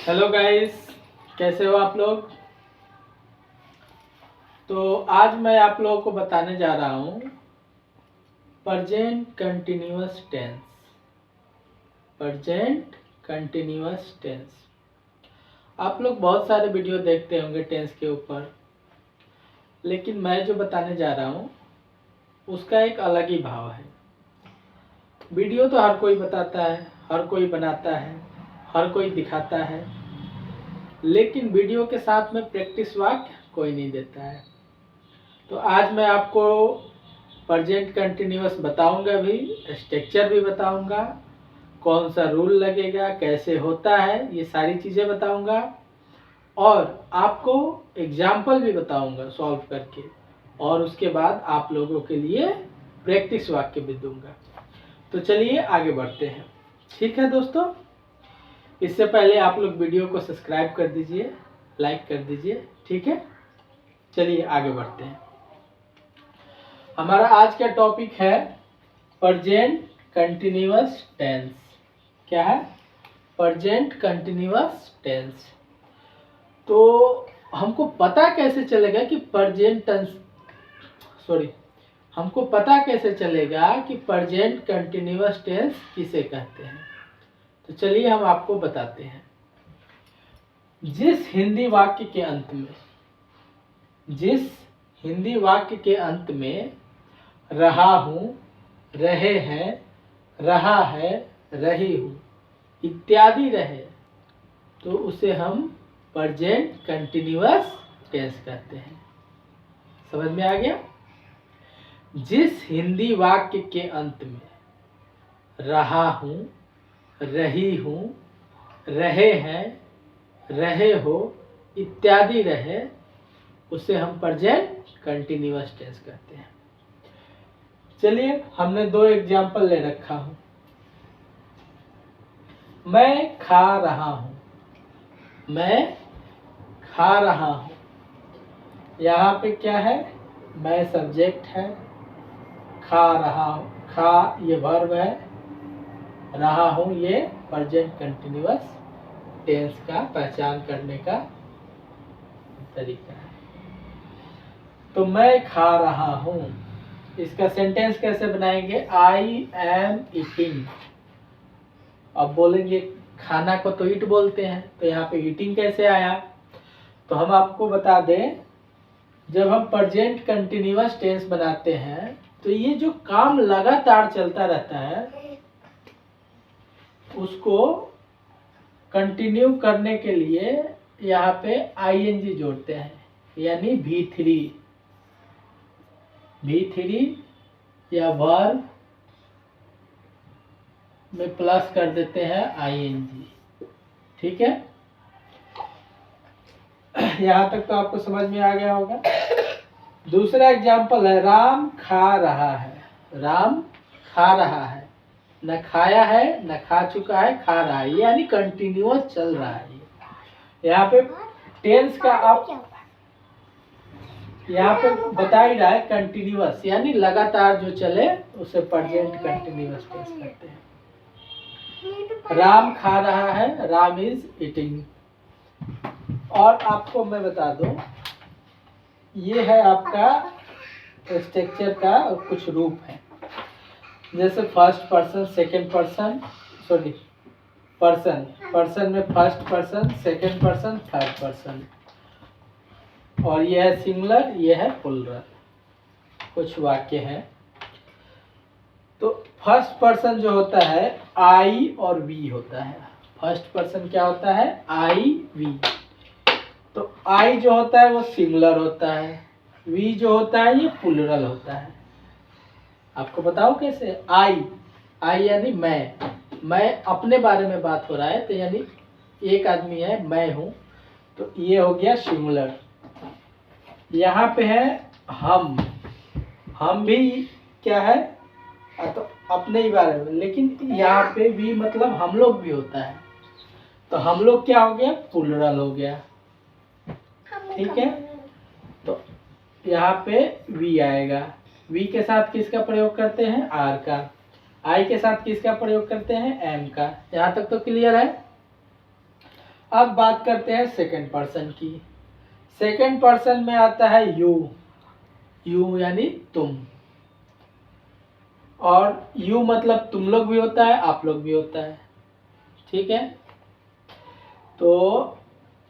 Hello guys, कैसे हो आप लोग। तो आज मैं आप लोगों को बताने जा रहा हूँ present continuous tense. Present continuous tense. आप लोग बहुत सारे वीडियो देखते होंगे टेंस के ऊपर, लेकिन मैं जो बताने जा रहा हूँ उसका एक अलग ही भाव है। वीडियो तो हर कोई बताता है, हर कोई बनाता है, हर कोई दिखाता है, लेकिन वीडियो के साथ में प्रैक्टिस वाक्य कोई नहीं देता है। तो आज मैं आपको प्रेजेंट कंटिन्यूअस बताऊंगा भी, स्ट्रक्चर भी बताऊंगा, कौन सा रूल लगेगा, कैसे होता है, ये सारी चीज़ें बताऊंगा और आपको एग्जाम्पल भी बताऊंगा सॉल्व करके, और उसके बाद आप लोगों के लिए प्रैक्टिस वाक्य भी दूंगा। तो चलिए आगे बढ़ते हैं। ठीक है दोस्तों, इससे पहले आप लोग वीडियो को सब्सक्राइब कर दीजिए, लाइक कर दीजिए। ठीक है, चलिए आगे बढ़ते हैं। हमारा आज का टॉपिक है प्रेजेंट कंटिन्यूअस टेंस। क्या है? Present continuous tense. तो हमको पता कैसे चलेगा कि हमको पता कैसे चलेगा कि प्रेजेंट कंटिन्यूअस टेंस किसे कहते हैं। तो चलिए हम आपको बताते हैं। जिस हिंदी वाक्य के अंत में रहा हूँ, रहे हैं, रहा है, रही हूँ इत्यादि रहे, तो उसे हम प्रेजेंट कंटिन्यूअस टेंस कहते हैं। समझ में आ गया? जिस हिंदी वाक्य के अंत में रहा हूँ, रही हूँ, रहे हैं, रहे हो इत्यादि रहे, उसे हम प्रेजेंट कंटिन्यूअस टेंस कहते हैं। चलिए, हमने दो एग्जाम्पल ले रखा हूं। मैं खा रहा हूं, मैं खा रहा हूं। यहाँ पे क्या है? मैं सब्जेक्ट है, खा रहा हूं, खा ये वर्ब है, रहा हूं ये प्रेजेंट कंटिन्यूअस टेंस का पहचान करने का तरीका है। तो मैं खा रहा हूं, इसका सेंटेंस कैसे बनाएंगे? I am eating. अब बोलेंगे खाना को तो ईट बोलते हैं, तो यहाँ पे ईटिंग कैसे आया? तो हम आपको बता दें, जब हम प्रेजेंट कंटिन्यूअस टेंस बनाते हैं तो ये जो काम लगातार चलता रहता है उसको कंटिन्यू करने के लिए यहाँ पे आईएनजी जोड़ते हैं, यानी V3 या वर्ब में प्लस कर देते हैं आईएनजी। ठीक है, यहाँ तक तो आपको समझ में आ गया होगा। दूसरा एग्जाम्पल है राम खा रहा है। राम खा रहा है, न खाया है, न खा चुका है, खा रहा है, यानी कंटिन्यूअस चल रहा है। यहाँ पे टेंस का आप यहाँ पे बता ही रहा है कंटिन्यूअस, यानी लगातार जो चले उसे प्रेजेंट कंटिन्यूअस टेंस कहते हैं। राम खा रहा है, राम इज ईटिंग। और आपको मैं बता दूं, ये है आपका स्ट्रक्चर का कुछ रूप है। जैसे first person, second person, person में first person, second person, third person, और ये है सिंगुलर, ये है प्लूरल। कुछ वाक्य हैं। तो फर्स्ट पर्सन जो होता है आई और वी होता है। फर्स्ट पर्सन क्या होता है? आई वी। तो आई जो होता है वो सिंगुलर होता है, वी जो होता है ये प्लूरल होता है। आपको बताओ कैसे? आई यानी मैं अपने बारे में बात हो रहा है, तो यानी एक आदमी है, मैं हूं, तो ये हो गया सिंगुलर। यहाँ पे है हम भी क्या है? तो अपने ही बारे में, लेकिन यहाँ पे भी मतलब हम लोग भी होता है, तो हम लोग क्या हो गया? प्लूरल हो गया। ठीक है, तो यहाँ पे वी आएगा। वी के साथ किसका प्रयोग करते हैं? आर का। आई के साथ किसका प्रयोग करते हैं? एम का। यहाँ तक तो क्लियर है। अब बात करते हैं सेकंड पर्सन की। सेकंड पर्सन में आता है यू। यू यानी तुम, और यू मतलब तुम लोग भी होता है, आप लोग भी होता है। ठीक है, तो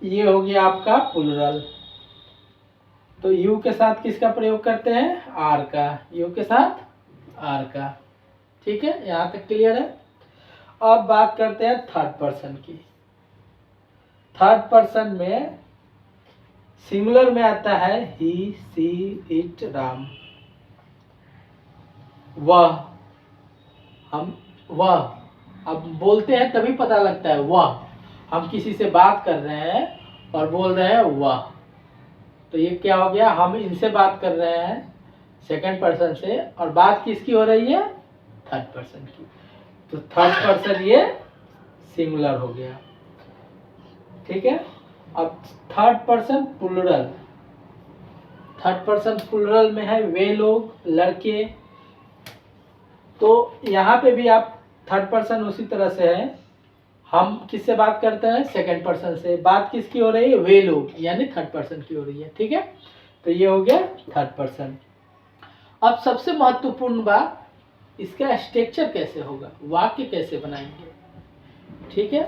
ये हो गया आपका प्लुरल। तो यू के साथ किसका प्रयोग करते हैं? आर का। यू के साथ आर का। ठीक है, यहाँ तक क्लियर है। अब बात करते हैं थर्ड पर्सन की। थर्ड पर्सन में सिंगुलर में आता है ही, सी, इट, राम। वह, हम वह, अब बोलते हैं तभी पता लगता है वह। हम किसी से बात कर रहे हैं और बोल रहे हैं वह, तो ये क्या हो गया? हम इनसे बात कर रहे हैं सेकंड पर्सन से, और बात किसकी हो रही है? थर्ड पर्सन की। तो थर्ड पर्सन ये सिंगुलर हो गया। ठीक है, अब third person plural. Third person plural में है वे लोग, लड़के। तो यहाँ पे भी आप थर्ड पर्सन उसी तरह से है। हम किससे बात करते हैं? सेकंड पर्सन से। बात किसकी हो रही है? वे लोग यानी थर्ड पर्सन की हो रही है। ठीक है, तो ये हो गया थर्ड पर्सन। अब सबसे महत्वपूर्ण बात, इसका स्ट्रक्चर कैसे होगा, वाक्य कैसे बनाएंगे। ठीक है,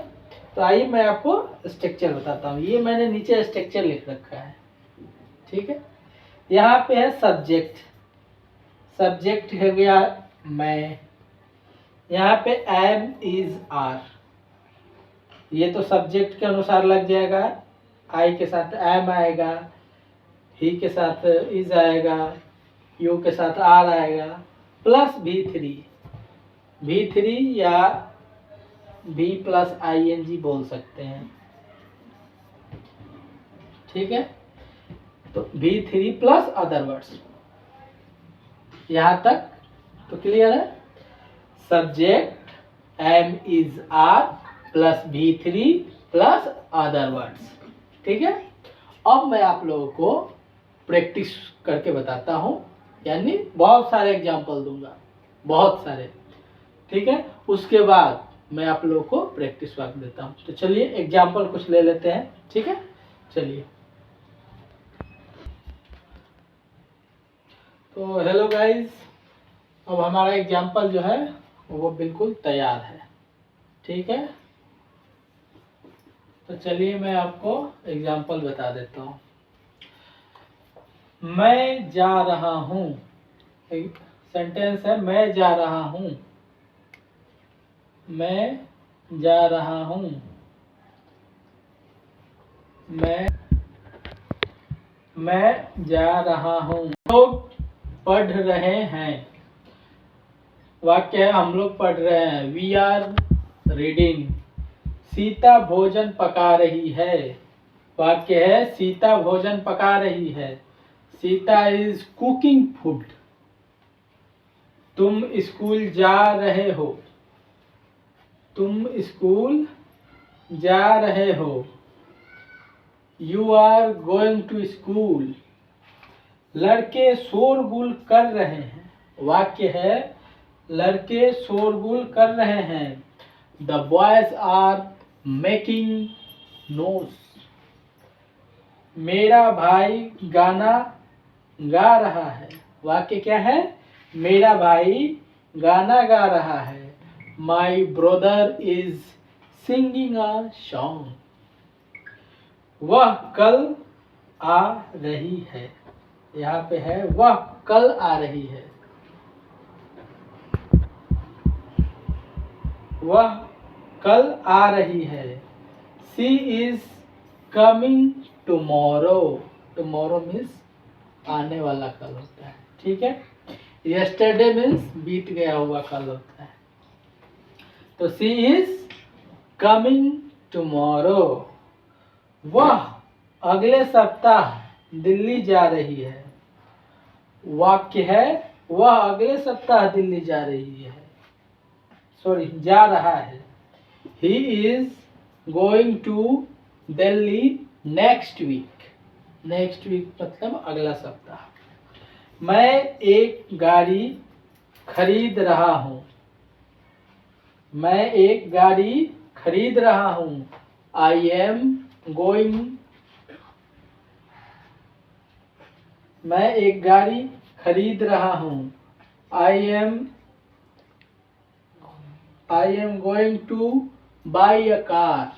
तो आइए मैं आपको स्ट्रक्चर बताता हूँ। ये मैंने नीचे स्ट्रक्चर लिख रखा है। ठीक है, यहाँ पे है सब्जेक्ट। सब्जेक्ट हो गया मैं। यहाँ पे एम, इज, आर, ये तो सब्जेक्ट के अनुसार लग जाएगा। आई के साथ एम आएगा, ही के साथ इज आएगा, यू के साथ आर आएगा, प्लस V3। V3 या V प्लस ING बोल सकते हैं। ठीक है, तो V3 प्लस अदर वर्ड्स। यहाँ तक तो क्लियर है। Subject am, is, are plus V3 plus other words. ठीक है, अब मैं आप लोगों को प्रैक्टिस करके बताता हूँ, यानी बहुत सारे एग्जाम्पल दूंगा, बहुत सारे। ठीक है, उसके बाद मैं आप लोगों को प्रैक्टिस वाक्य देता हूँ। तो चलिए एग्जाम्पल कुछ ले लेते हैं। ठीक है, चलिए। तो हेलो गाइस, अब हमारा एग्जाम्पल जो है वो बिल्कुल तैयार है। ठीक है, तो चलिए मैं आपको एग्जाम्पल बता देता हूँ। मैं जा रहा हूँ, एक सेंटेंस है, मैं जा रहा हूँ। मैं जा रहा हूँ। मैं जा रहा हूँ। लोग पढ़ रहे हैं। वाक्य है हम लोग पढ़ रहे हैं। We are reading. सीता भोजन पका रही है। वाक्य है सीता भोजन पका रही है। Sita is cooking food. तुम स्कूल जा रहे हो। तुम स्कूल जा रहे हो। You are going to school. लड़के शोरगुल कर रहे हैं। वाक्य है लड़के शोरगुल कर रहे हैं। The boys are making noise. मेरा भाई गाना गा रहा है। वाक्य क्या है? मेरा भाई गाना गा रहा है। My brother is singing a song. वह कल आ रही है। यहाँ पे है वह कल आ रही है। वह कल आ रही है। She is coming tomorrow. Tomorrow means आने वाला कल होता है। ठीक है, यस्टरडे मीन्स बीत गया हुआ कल होता है। तो शी इज कमिंग टुमारो। वह अगले सप्ताह दिल्ली जा रही है। वाक्य है वह अगले सप्ताह दिल्ली जा रही है, सॉरी जा रहा है। He is going to Delhi next week. Next week मतलब अगला सप्ताह। मैं एक गाड़ी खरीद रहा हूँ। मैं एक गाड़ी खरीद रहा हूँ। आई एम गोइंग, मैं एक गाड़ी खरीद रहा हूँ। I am going two by a car.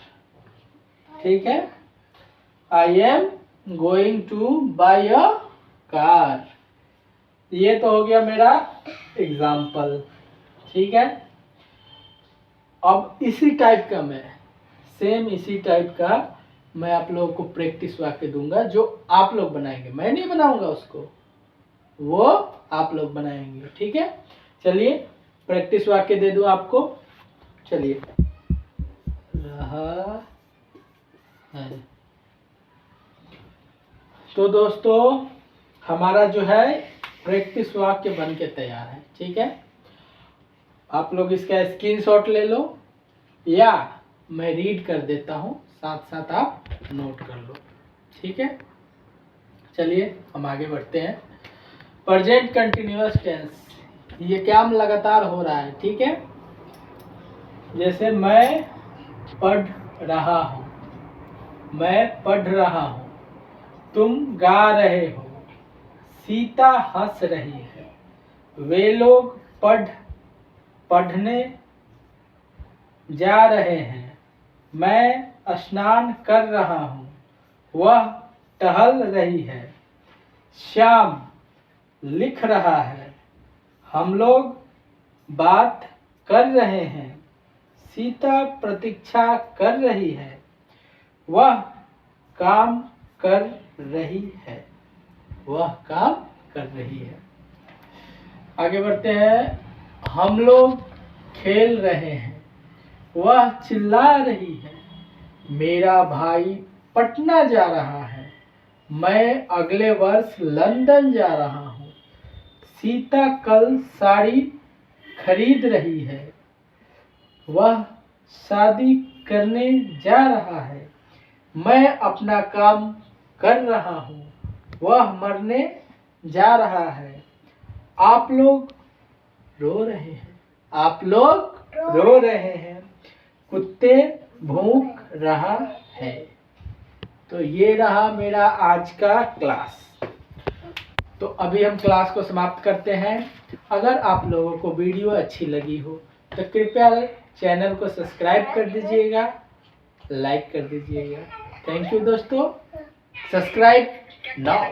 ठीक है, I am going two by a car. ये तो हो गया मेरा एग्जाम्पल। ठीक है, अब इसी टाइप का इसी टाइप का मैं आप लोगों को प्रैक्टिस वाक्य दूंगा जो आप लोग बनाएंगे। मैं नहीं बनाऊंगा उसको, वो आप लोग बनाएंगे। ठीक है, चलिए प्रैक्टिस वाक्य दे दूं आपको। चलिए, रहा है। तो दोस्तों हमारा जो है प्रैक्टिस वाक्य बन के तैयार है। ठीक है, आप लोग इसका स्क्रीनशॉट ले लो या मैं रीड कर देता हूँ, साथ साथ आप नोट कर लो। ठीक है, चलिए हम आगे बढ़ते हैं। प्रेजेंट कंटिन्यूअस टेंस, ये क्या लगातार हो रहा है। ठीक है, जैसे मैं पढ़ रहा हूँ, मैं पढ़ रहा हूँ, तुम गा रहे हो, सीता हंस रही है, वे लोग पढ़ने जा रहे हैं, मैं स्नान कर रहा हूँ, वह टहल रही है, श्याम लिख रहा है, हम लोग बात कर रहे हैं, सीता प्रतीक्षा कर रही है, वह काम कर रही है, वह काम कर रही है। आगे बढ़ते हैं। हम लोग खेल रहे हैं, वह चिल्ला रही है, मेरा भाई पटना जा रहा है, मैं अगले वर्ष लंदन जा रहा हूँ, सीता कल साड़ी खरीद रही है, वह शादी करने जा रहा है, मैं अपना काम कर रहा हूँ, वह मरने जा रहा है, आप लोग रो रहे हैं, आप लोग रो रहे हैं, कुत्ते भौंक रहा है। तो ये रहा मेरा आज का क्लास। तो अभी हम क्लास को समाप्त करते हैं। अगर आप लोगों को वीडियो अच्छी लगी हो तो कृपया चैनल को सब्सक्राइब कर दीजिएगा, लाइक कर दीजिएगा। थैंक यू दोस्तों, सब्सक्राइब नाउ।